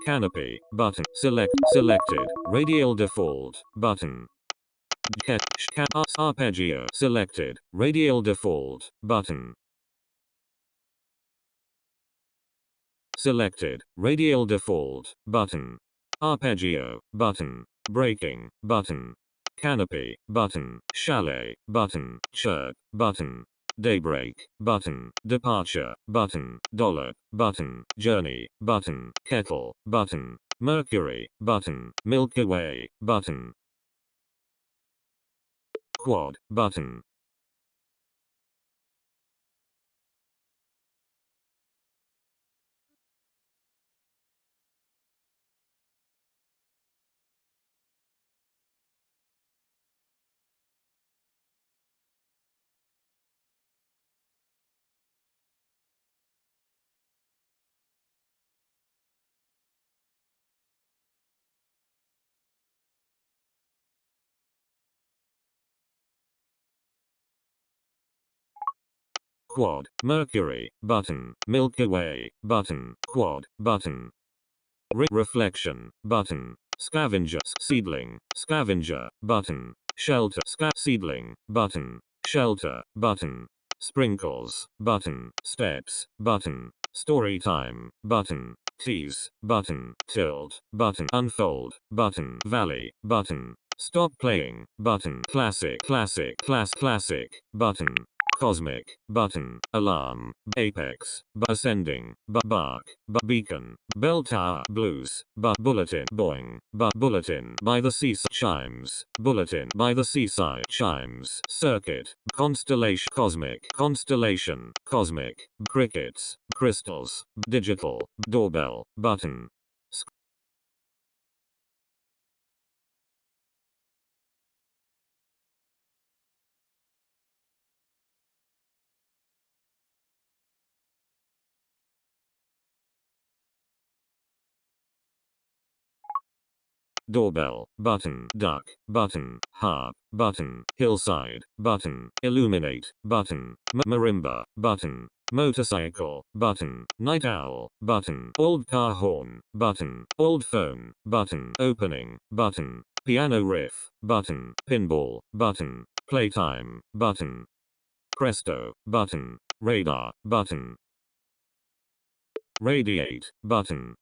Canopy, button, selected, radial default, button. Arpeggio, selected, radial default, button. Selected, radial default, button. Arpeggio, button. Braking, button. Canopy, button. Chalet, button. Chirp, button. Daybreak, button. Departure, button. Dollar, button. Journey, button. Kettle, button. Mercury, button. Milky Way, button. Quad, button. Quad, Mercury, button. Milky Way, button. Quad, button. Reflection, button. Scavenger, seedling, scavenger, button. Shelter, seedling, button. Shelter, button. Sprinkles, button. Steps, button. Story time, button. Tease, button. Tilt, button. Unfold, button. Valley, button. Stop playing, button. Classic, classic, button. Cosmic, button. Alarm, apex, ascending, bark, beacon, bell tower, blues, bulletin, boing, bulletin, by the seaside, chimes, bulletin, by the seaside, chimes, circuit, constellation, cosmic, crickets, crystals, digital, doorbell, button. Doorbell, button. Duck, button. Harp, button. Hillside, button. Illuminate, button. Marimba, button. Motorcycle, button. Night owl, button. Old car horn, button. Old phone, button. Opening, button. Piano riff, button. Pinball, button. Playtime, button. Presto, button. Radar, button. Radiate, button.